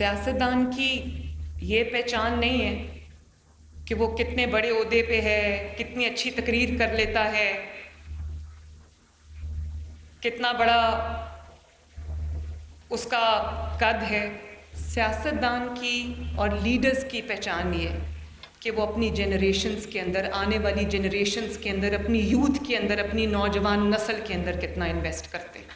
सियासतदान की ये पहचान नहीं है कि वो कितने बड़े ओहदे पे है, कितनी अच्छी तकरीर कर लेता है, कितना बड़ा उसका कद है। सियासतदान की और लीडर्स की पहचान ये है कि वो अपनी जनरेशन्स के अंदर, आने वाली जनरेशन्स के अंदर, अपनी यूथ के अंदर, अपनी नौजवान नस्ल के अंदर कितना इन्वेस्ट करते हैं।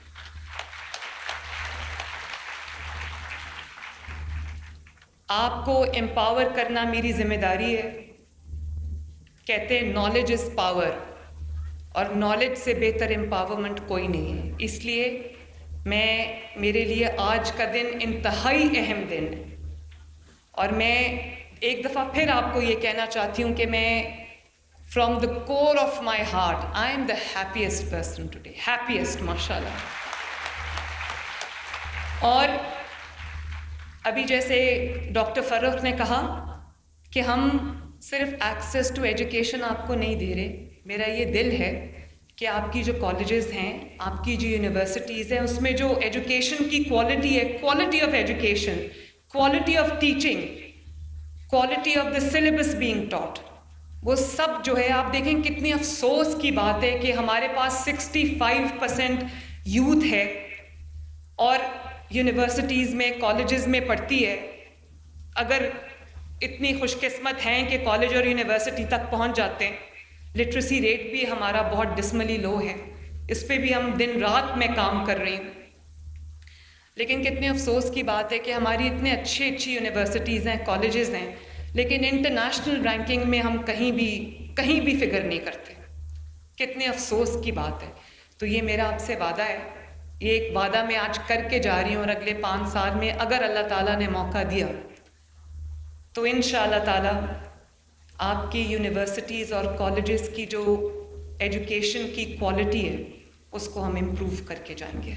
आपको एम्पावर करना मेरी जिम्मेदारी है। कहते हैं नॉलेज इज़ पावर, और नॉलेज से बेहतर एम्पावरमेंट कोई नहीं है। इसलिए मेरे लिए आज का दिन इंतहाई अहम दिन है, और मैं एक दफ़ा फिर आपको ये कहना चाहती हूँ कि मैं from the core of my heart I am the happiest person today, happiest माशाल्लाह। और अभी जैसे डॉक्टर फ़रूख ने कहा कि हम सिर्फ एक्सेस टू एजुकेशन आपको नहीं दे रहे, मेरा ये दिल है कि आपकी जो कॉलेजेस हैं, आपकी जो यूनिवर्सिटीज़ हैं, उसमें जो एजुकेशन की क्वालिटी है, quality of education, quality of teaching, quality of the syllabus being taught, वो सब जो है, आप देखें कितनी अफसोस की बात है कि हमारे पास 65% यूथ है और यूनिवर्सिटीज़ में, कॉलेजेस में पढ़ती है। अगर इतनी खुशकिस्मत हैं कि कॉलेज और यूनिवर्सिटी तक पहुंच जाते हैं, लिटरेसी रेट भी हमारा बहुत डिस्मली लो है, इस पे भी हम दिन रात में काम कर रही हूँ। लेकिन कितने अफसोस की बात है कि हमारी इतने अच्छी यूनिवर्सिटीज़ हैं, कॉलेजेस हैं, लेकिन इंटरनेशनल रैंकिंग में हम कहीं भी फिगर नहीं करते। कितने अफसोस की बात है। तो ये मेरा आपसे वादा है, ये एक वादा मैं आज करके जा रही हूँ, और अगले 5 साल में अगर अल्लाह ताला ने मौका दिया तो इंशाअल्लाह ताला आपकी यूनिवर्सिटीज़ और कॉलेजेस की जो एजुकेशन की क्वालिटी है उसको हम इम्प्रूव करके जाएंगे।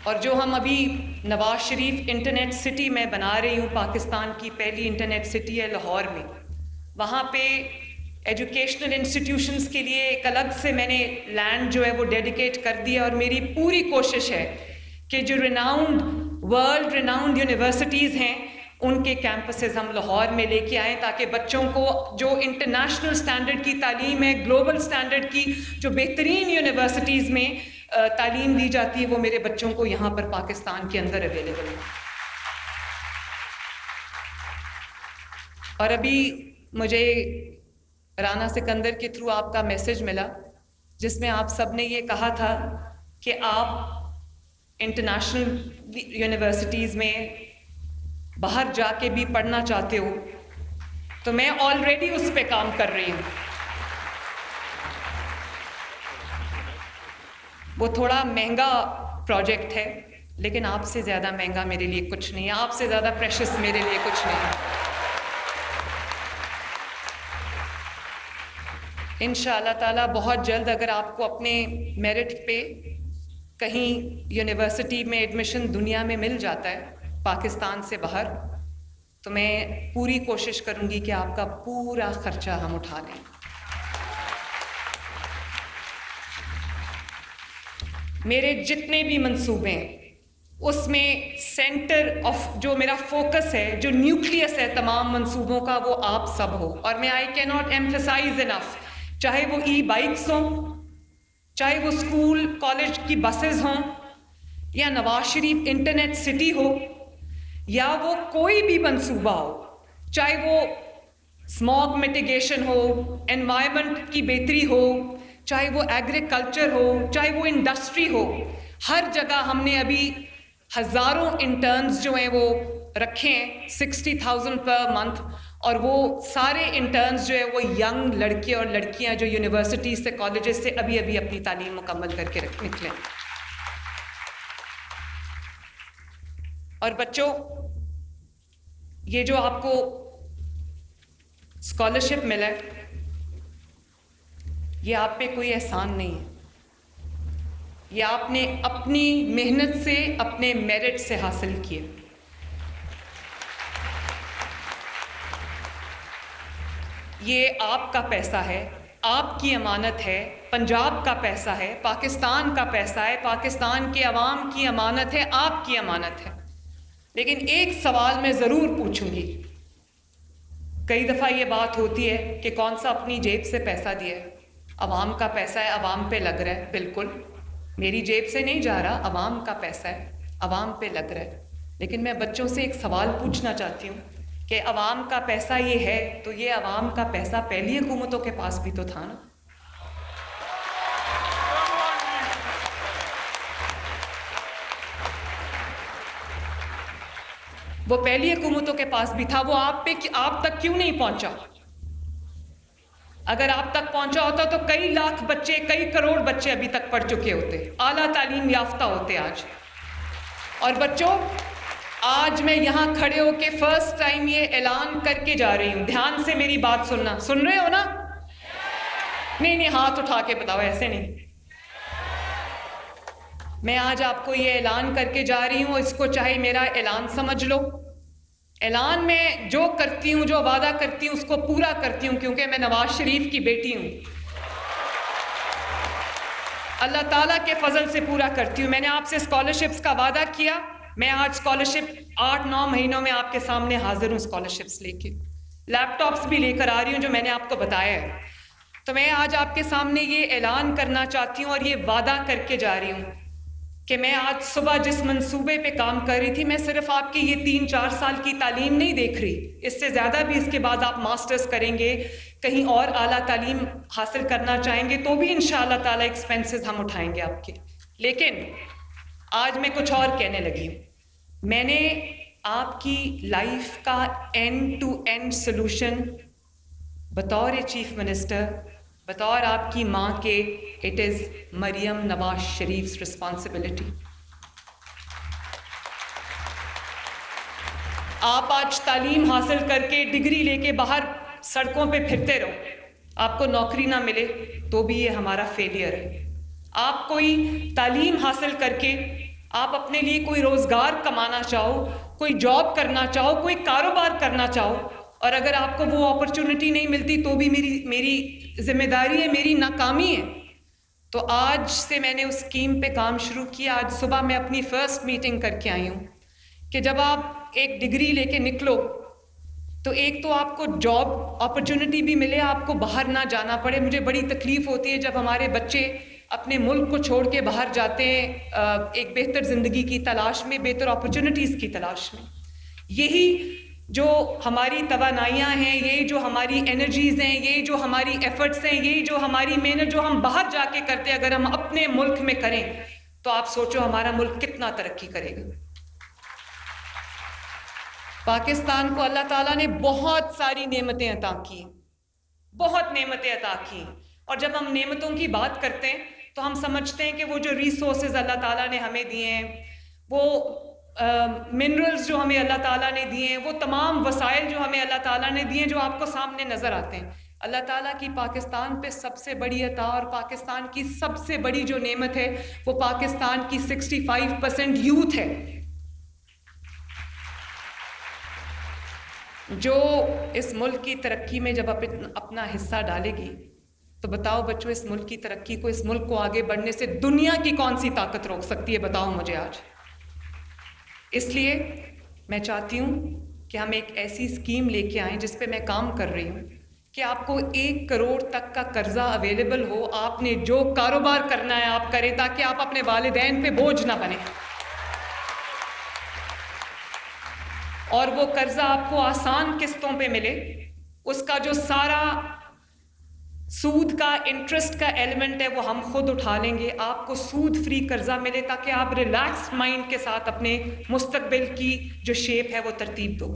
और जो हम अभी नवाज शरीफ इंटरनेट सिटी में बना रही हूँ, पाकिस्तान की पहली इंटरनेट सिटी है लाहौर में, वहाँ पे एजुकेशनल इंस्टीट्यूशंस के लिए एक अलग से मैंने लैंड जो है वो डेडिकेट कर दिया, और मेरी पूरी कोशिश है कि जो वर्ल्ड रिनाउंड यूनिवर्सिटीज़ हैं उनके कैंपसेस हम लाहौर में लेके आएँ, ताकि बच्चों को जो इंटरनेशनल स्टैंडर्ड की तालीम है, ग्लोबल स्टैंडर्ड की जो बेहतरीन यूनिवर्सिटीज़ में तालीम दी जाती है, वो मेरे बच्चों को यहाँ पर पाकिस्तान के अंदर अवेलेबल है। और अभी मुझे राना सिकंदर के थ्रू आपका मैसेज मिला, जिसमें आप सब ने ये कहा था कि आप इंटरनेशनल यूनिवर्सिटीज़ में बाहर जाके भी पढ़ना चाहते हो, तो मैं ऑलरेडी उस पे काम कर रही हूँ। वो थोड़ा महंगा प्रोजेक्ट है, लेकिन आपसे ज़्यादा महंगा मेरे लिए कुछ नहीं है, आपसे ज़्यादा प्रेशियस मेरे लिए कुछ नहीं है। इंशाअल्लाह ताला बहुत जल्द अगर आपको अपने मेरिट पे कहीं यूनिवर्सिटी में एडमिशन दुनिया में मिल जाता है पाकिस्तान से बाहर, तो मैं पूरी कोशिश करूंगी कि आपका पूरा खर्चा हम उठा लें। मेरे जितने भी मंसूबे हैं उसमें सेंटर ऑफ जो मेरा फोकस है, जो न्यूक्लियस है तमाम मंसूबों का, वो आप सब हो। और मैं I can not emphasise enough, चाहे वो ई बाइक्स हों, चाहे वो स्कूल कॉलेज की बसेस हों, या नवाज शरीफ इंटरनेट सिटी हो, या वो कोई भी मंसूबा हो, चाहे वो स्मॉग मिटिगेशन हो, एनवायरनमेंट की बेहतरी हो, चाहे वो एग्रीकल्चर हो, चाहे वो इंडस्ट्री हो, हर जगह हमने अभी हज़ारों इंटर्न्स जो हैं वो रखे हैं, 60,000 पर मंथ। और वो सारे इंटर्न्स जो है वो यंग लड़के और लड़कियां जो यूनिवर्सिटी से, कॉलेजेस से अभी अभी अपनी तालीम मुकम्मल करके निकले। और बच्चों, ये जो आपको स्कॉलरशिप मिला है, ये आप पे कोई एहसान नहीं है, ये आपने अपनी मेहनत से, अपने मेरिट से हासिल किए। ये आपका पैसा है, आपकी अमानत है, पंजाब का पैसा है, पाकिस्तान का पैसा है, पाकिस्तान के अवाम की अमानत है, आपकी अमानत है। लेकिन एक सवाल मैं ज़रूर पूछूंगी, कई दफ़ा ये बात होती है कि कौन सा अपनी जेब से पैसा दिया है। अवाम का पैसा है, अवाम पे लग रहा है, बिल्कुल मेरी जेब से नहीं जा रहा, अवाम का पैसा है, अवाम पे लग रहा है। लेकिन मैं बच्चों से एक सवाल पूछना चाहती हूँ कि अवाम का पैसा ये है, तो ये अवाम का पैसा पहली हुकूमतों के पास भी तो था ना। वो पहली हुकूमतों के पास भी था, वो आप तक क्यों नहीं पहुंचा? अगर आप तक पहुंचा होता तो कई लाख बच्चे, कई करोड़ बच्चे अभी तक पढ़ चुके होते, आला तालीम याफ्ता होते आज। और बच्चों, आज मैं यहां खड़े होके फर्स्ट टाइम ये ऐलान करके जा रही हूं, ध्यान से मेरी बात सुनना। सुन रहे हो ना? नहीं, हाथ उठा के बताओ, ऐसे नहीं। मैं आज आपको ये ऐलान करके जा रही हूं, इसको चाहे मेरा ऐलान समझ लो। ऐलान में जो करती हूँ, जो वादा करती हूँ, उसको पूरा करती हूँ, क्योंकि मैं नवाज शरीफ की बेटी हूँ। अल्लाह ताला के फजल से पूरा करती हूँ। मैंने आपसे स्कॉलरशिप्स का वादा किया, मैं आज स्कॉलरशिप 8-9 महीनों में आपके सामने हाजिर हूँ स्कॉलरशिप्स लेके। लैपटॉप्स भी लेकर आ रही हूँ, जो मैंने आपको बताया है। तो मैं आज आपके सामने ये ऐलान करना चाहती हूँ और ये वादा करके जा रही हूँ कि मैं आज सुबह जिस मंसूबे पे काम कर रही थी, मैं सिर्फ आपकी ये 3-4 साल की तालीम नहीं देख रही, इससे ज़्यादा भी इसके बाद आप मास्टर्स करेंगे, कहीं और आला तालीम हासिल करना चाहेंगे तो भी इंशाअल्लाह ताला एक्सपेंसेस हम उठाएंगे आपके। लेकिन आज मैं कुछ और कहने लगी हूँ। मैंने आपकी लाइफ का एंड टू एंड सोल्यूशन बतौर चीफ मिनिस्टर, बतौर आपकी माँ के, it is Maryam Nawaz Sharif responsibility. आप आज तालीम हासिल करके डिग्री लेके बाहर सड़कों पे फिरते रहो, आपको नौकरी ना मिले तो भी ये हमारा फेलियर है। आप कोई तालीम हासिल करके आप अपने लिए कोई रोज़गार कमाना चाहो, कोई जॉब करना चाहो, कोई कारोबार करना चाहो, और अगर आपको वो अपॉर्चुनिटी नहीं मिलती तो भी मेरी जिम्मेदारी है, मेरी नाकामी है। तो आज से मैंने उस स्कीम पे काम शुरू किया। आज सुबह मैं अपनी फर्स्ट मीटिंग करके आई हूँ कि जब आप एक डिग्री लेके निकलो तो एक तो आपको जॉब अपॉर्चुनिटी भी मिले, आपको बाहर ना जाना पड़े। मुझे बड़ी तकलीफ़ होती है जब हमारे बच्चे अपने मुल्क को छोड़ के बाहर जाते हैं एक बेहतर ज़िंदगी की तलाश में, बेहतर अपॉर्चुनिटीज़ की तलाश में। यही जो हमारी तवानाइयाँ हैं, ये जो हमारी एनर्जीज़ हैं, ये जो हमारी एफर्ट्स हैं, ये जो हमारी मेहनत जो हम बाहर जाके करते हैं, अगर हम अपने मुल्क में करें तो आप सोचो हमारा मुल्क कितना तरक्की करेगा। पाकिस्तान को अल्लाह ताला ने बहुत सारी नेमतें अता की, बहुत नेमतें अता की। और जब हम नेमतों की बात करते हैं तो हम समझते हैं कि वो जो रिसोर्सेज अल्लाह ताला ने हमें दिए हैं, वो मिनरल्स जो हमें अल्लाह ताला ने दिए हैं, वो तमाम वसाइल जो हमें अल्लाह ताला ने दिए हैं, जो आपको सामने नज़र आते हैं। अल्लाह ताला की पाकिस्तान पे सबसे बड़ी अता और पाकिस्तान की सबसे बड़ी जो नेमत है वो पाकिस्तान की 65% यूथ है, जो इस मुल्क की तरक्की में जब अपना हिस्सा डालेगी तो बताओ बच्चों, इस मुल्क की तरक्की को, इस मुल्क को आगे बढ़ने से दुनिया की कौन सी ताकत रोक सकती है? बताओ मुझे आज। इसलिए मैं चाहती हूँ कि हम एक ऐसी स्कीम लेके आएँ जिस पे मैं काम कर रही हूँ कि आपको 1 करोड़ तक का कर्जा अवेलेबल हो। आपने जो कारोबार करना है आप करें, ताकि आप अपने वालिदैन पे बोझ ना बने, और वो कर्जा आपको आसान किस्तों पे मिले। उसका जो सारा सूद का, इंटरेस्ट का एलिमेंट है वो हम खुद उठा लेंगे। आपको सूद फ्री कर्जा मिले ताकि आप रिलैक्स माइंड के साथ अपने मुस्तकबिल की जो शेप है वो तरतीब दो।